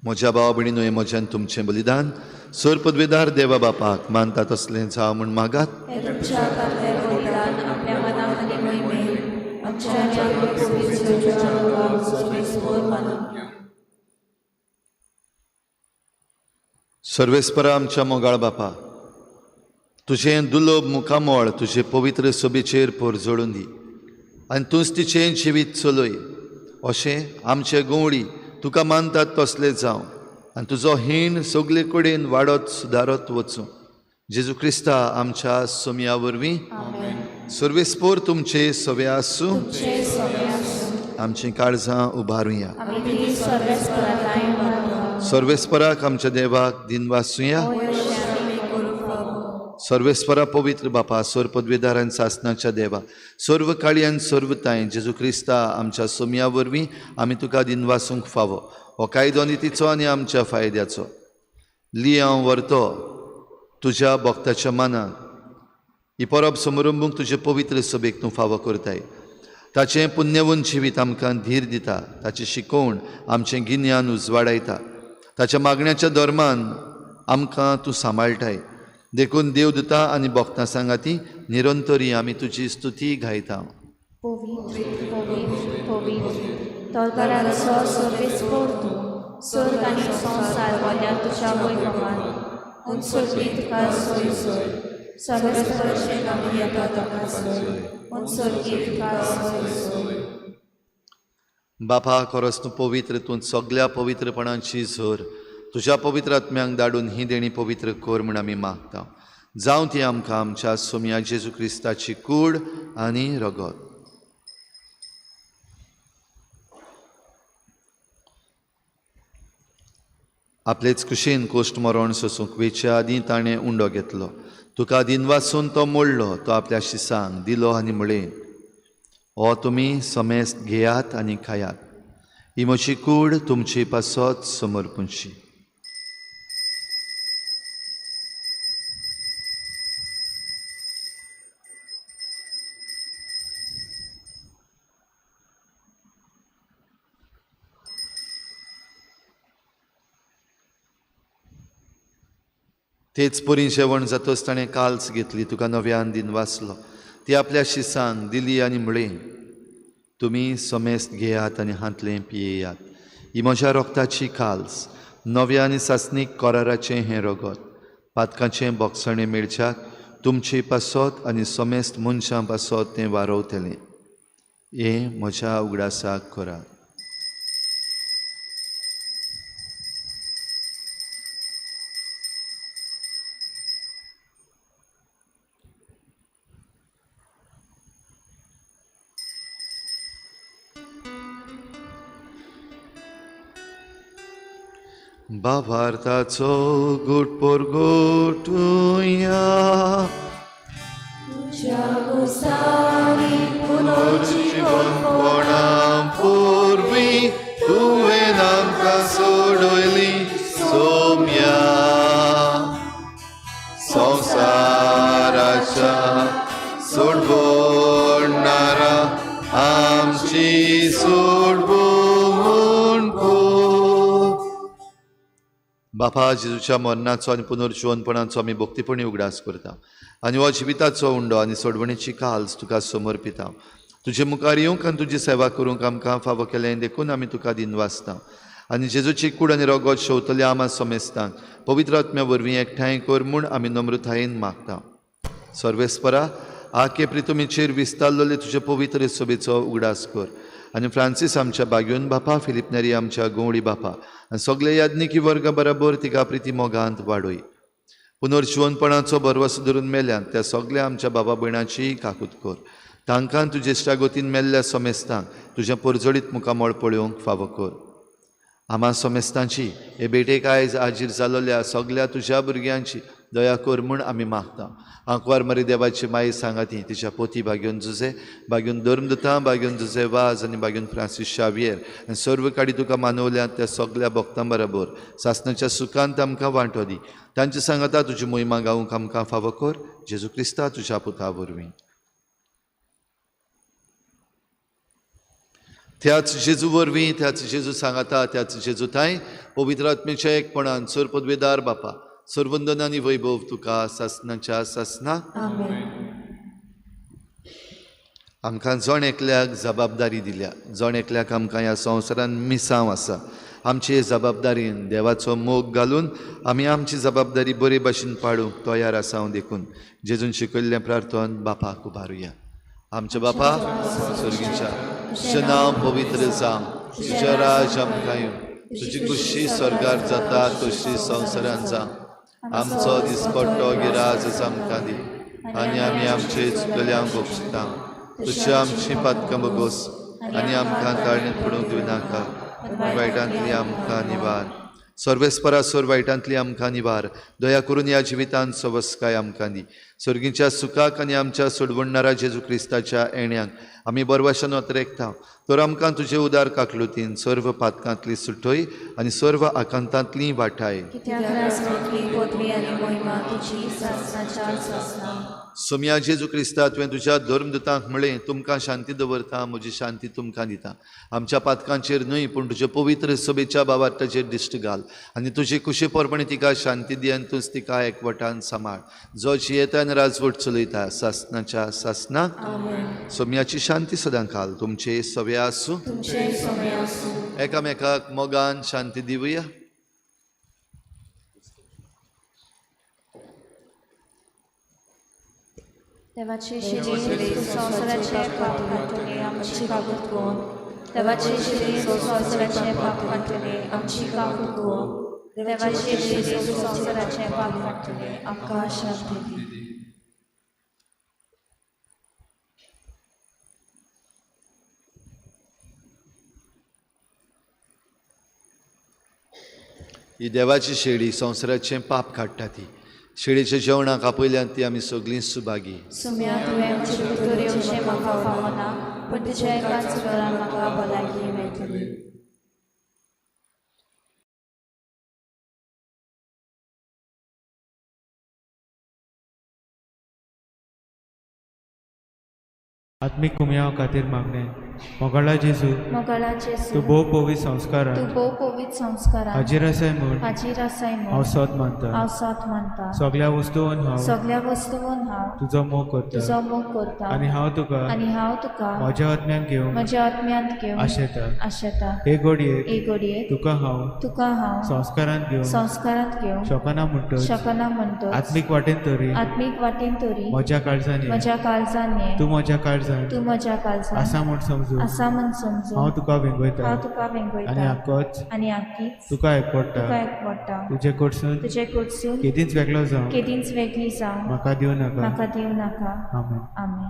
म्हज्या भाव भयणीनो, हे म्हज्यान तुमचें बलिदान सर पदवेदार देवा बापाक मानता तसलें जावं म्हूण मागात. हे तुमच्या खातीर बलिदान आपल्या मनाक आनी मोहिमेक आमच्या सर्वेस्परा आमच्या मोगाळ बापा, तुझें दुलोब मुखामोळ तुजे पवित्र सोबेचेर पोर जोडून दी आनी तूंच तिचें जिवीत चलय. अशें आमचे गवळी तुका मानतात तसले जावं आनी तुजो हीण सगळे कडेन वाडत सुदारत वचूं. जेजू क्रिस्ता आमच्या सोमया वरवीं सर्वेस्पोर तुमचे सवे आसूं. आमची काळजां उबारुया. सर्वेस्पराक आमच्या देवाक दिनवासुया. सर्वेस्परा पवित्र बापा, सर पदवेदारान सासनाच्या देवा, सर्व काळी आनी सर्वताय जेजू क्रिस्ता आमच्या सोमया वरवीं आमी तुका दिनवासूंक फावो. हो कायदो नितीचो आनी आमच्या फायद्याचो. ली हांव व्हरतो तुज्या भक्ताच्या मानाक. ही परब समारंभूक तुजे पवित्र सभेक तूं फावो करताय. ताचें पुण्यवन जिवीत आमकां धीर दिता. ताची शिकोवण आमचें गिन्यान उजवाडायता. ताच्या मागण्याच्या धर्मान आमकां तूं सांबाळटाय. देखून देवदूता आनी भक्तां सांगाती निरंतरी आमी तुजी स्तुती गायता. तोरकाराचो सर्वेस्पोर तूं, स्वर्ग आनी संवसार व्हडल्या तुज्या वैभवान. उंचोली तुका सोय सोय, सर्वेस्पराचें आमी येता तुका सोय. उंचोली तुका सोय सोय. बापा, खरोच तूं पवित्र, तूं सगळ्या पवित्रपणाची झर तुज्या पवित्र आत्म्यांक धाडून ही देणी पवित्र कर म्हूण आमी मागता. जावं ती आमकां आमच्या सोमया जेजू क्रिस्ताची कूड आनी रगत. आपलेच कुशीन कोश्ट मरण सोसूंक वेच्या आदीं ताणें उंडो घेतलो. तुका दिनवासून तो मोडलो. तो आपल्या शिसांक दिलो आनी म्हळें, हो तुमी समेस्त घेयात आनी खायात. ही म्हजी कूड तुमची पासत समर्पूंची. तेच परी जेवण जातच ताणें काल्स घेतली. तुका नव्यान दिन वाचलो. ती आपल्या शिसांक दिली आनी म्हळें, तुमी समेस्त घेयात आनी हातलें पियेयात. ही म्हज्या रोगताची काल्स, नव्या आनी सासनीक कराराचें हें रगत. पातकाचें बोगसणें मेळच्याक तुमची पासत आनी समेस्त मनशां पासत तें वारवतलें. हें म्हज्या उगडासाक करात. भावार्थाचो घोट पोर घोटुया. पुनर्जीवनपणा पोरवीं तुवें आमकां सोडयली सोम्या. संवसार बापा जेजूच्या मरणाचो आनी पुनर्जीवनपणाचो आमी भक्तीपणी उगडास करता आनी हो जिविताचो उंडो आनी सोडवणेची काल्स तुका समर्पिता. तुजे मुखार येवंक आनी तुजी सेवा करूंक आमकां फावो केलें देखून आमी तुका दिनवासता आनी जेजूची कूड आनी रगत शेवतल्या आमा समेस्तांक पवित्र आत्म्या वरवीं एकठांय कर म्हूण आमी नम्रतायेन मागता. सर्वेस्परा आखे प्रितुमीचेर विस्तारलेले तुजे पवित्र सभेचो उगडास कर आनी फ्रांसीस आमच्या बागेवन बापा, फिलिप नेरी आमच्या गवळी बापा आनी सगळे याज्ञिकी वर्गा बरोबर तिका प्रिती मोगांत वाडोय. पुनर्जीवनपणाचो बरवसो धरून मेल्यान त्या सगळ्या आमच्या बाबा भयणाची काकूत कर. तांकां तुजे इश्टागोतीन मेल्ल्या समेस्तांक तुज्या परजडीत मुखामोळ पळोवंक फावो कर. आमा समेस्तांची हे बेटेक आयज आजीर जालोल्या सगळ्या तुज्या भुरग्यांची दया कर म्हूण आमी मागता. आंकवार मरी देवाची माई सांगाती तिच्या पोती बागेवन जुजे, बागेवन धर्मदुतां, बागेवन जुजे वाज आनी बागेवन फ्रांसीस शावियर आनी सर्व काडी तुका मानवल्यात त्या सगळ्या भक्तां बरोबर सासणाच्या सुखांत आमकां वांटो दी. तांचे सांगाता तुजी मोहिमा गावूंक आमकां फावो कर. जेजू क्रिस्ता तुज्या पुता वरवीं. त्याच जेजू वरवीं, त्याच जेजू सांगाता, त्याच जेजू थंय पवित्र आत्मेच्या एकपणान सर पदवेदार बापा सर्वंदन आनी वैभव तुका सासणाच्या सासना आमकां जण एकल्याक जबाबदारी दिल्या. जण एकल्याक आमकां ह्या संवसारान मिसांव आसा. आमचे जबाबदारीन देवाचो मोग घालून आमी आमची जबाबदारी बरे भाशेन पाळूंक तयार आसा हांव देखून जेजून शिकयल्लें प्रार्थन बापाक उबारुया. आमच्या बापा सर्गीच्या तुजें नांव पवित्र जावं, तुजें राज आमकां येवं, तुजी खुशी स्वर्गार जाता तशी संवसारान जावं. आमचो दिसपट्टो गिराज आमकां दी आनी आमी आमचे चुकल्यांक भोगता. तुजी आमची पातकां बगोस आनी आमकां ताळणेंत पडूंक दिवनाका, वायटांतली आमकां निवार. सर्वेस्परा सर वायटांतली आमकां निवार. दया करून ह्या जिवितांत सवस्काय आमकां दी. सर्गीच्या सुखाक आनी आमच्या सोडवणणारा जेजू क्रिस्ताच्या येण्याक आमी बरवाशान वतरेकता. तर आमकां तुजे उदार काकलुतीन सर्व पातकांतली सुटोय आनी सर्व आकांतांतली वाटाय. सोम्या जेजू क्रिस्ता तुवें तुज्या धर्मदुतांक म्हळें तुमकां शांती दवरता, म्हजी शांती तुमकां दिता. आमच्या पातकांचेर न्हय पूण तुज्या पवित्र सभेच्या बाबार्ताचेर दिश्ट घाल आनी तुजी कुशीपरपणी तिका शांती दी आनी तूंच तिका एकवटान सांबाळ. जो जियेतान राजवट चलयता सासणाच्या सासनाक सोम्याची शांती सदां घाल. तुमचे सवे आसूं. एकामेकाक मोगान शांती दिवया. देवाची शिरी संवसाराचे पाप कांटले आमची काकूत कोण. देवाची शिरी संवसाराचे पाप कांटले आमची काकूत कोण. देवाची शिरी संवसाराचे पाप कांटले आमकां शांती दी. ही देवाची शेळी संवसाराचें पाप काडटा. ती शेळीच्या जेवणाक आपयल्यान ती आमी सगळीं सुभागी. सुम्या तुवें आमची भितर येवचें म्हाका फावना, पूण तुज्या एकाच वरान म्हाका भलायकी मेळटली. आत्मीक कुमयाव खातीर मागणें. मोगाळा जेजू, तूं भोव पवित्र संस्कारान हाजीर आसाय म्हूण हांव सत मानता. सगळ्या वस्तूंवन हांव तुजो मोग करता आनी हांव तुका म्हज्या आत्म्यान घेवंक आशेता. हे घडयेक तुका हांव संस्कारांत घेवन शकना म्हणटच आत्मीक वाटेन तरी म्हज्या काळजांनी तूं म्हज्या काळजांत आसा म्हूण समजून हांव तुका वेंगयता आनी आख्खीच तुका एकवडटा. तुजे कडसून केदींच वेगळी जावं म्हाका दिवं नाका. आमेन.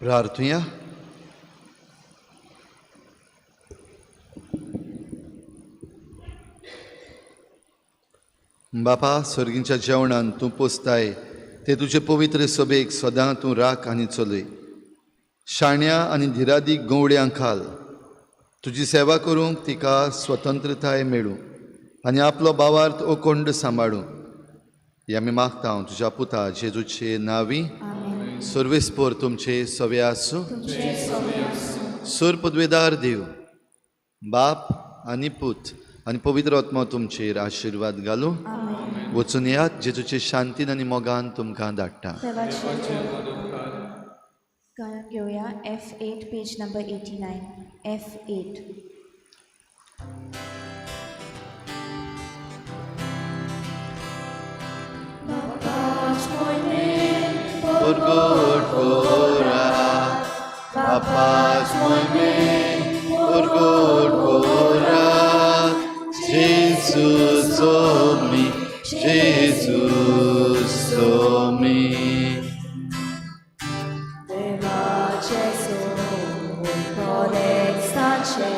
प्रार्थुया. बापा, सर्गींच्या जेवणान तूं पोसताय ते तुजे पवित्र सभेक सदां तूं राख आनी चलय. शाण्या आनी धिरादीक गवड्यांक घाल. तुजी सेवा करूंक तिका स्वतंत्रताय मेळूं आनी आपलो भावार्थ अखंड सांबाळूं. हे आमी मागता हांव तुज्या पुता जेजूचे नांवी. सर्वेस्पोर तुमचे सवे आसूं. सर पदवेदार देव, बाप आनी पूत आनी पवित्र आत्मा तुमचेर आशिर्वाद घालूं. वचून यात, जेजूचे शांतीन आनी मोगान तुमकां धाडटा. गायन घेऊया F8 page number 89. F8. Papas moime, orgulho corar. Jesus somi, Jesus somi. Devace somi, conextace,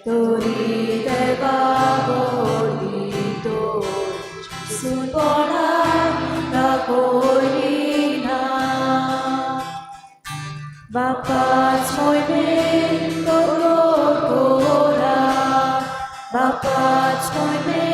Tori deva volito, sun bonai la colina. Bapa's moime, Bapa's moime,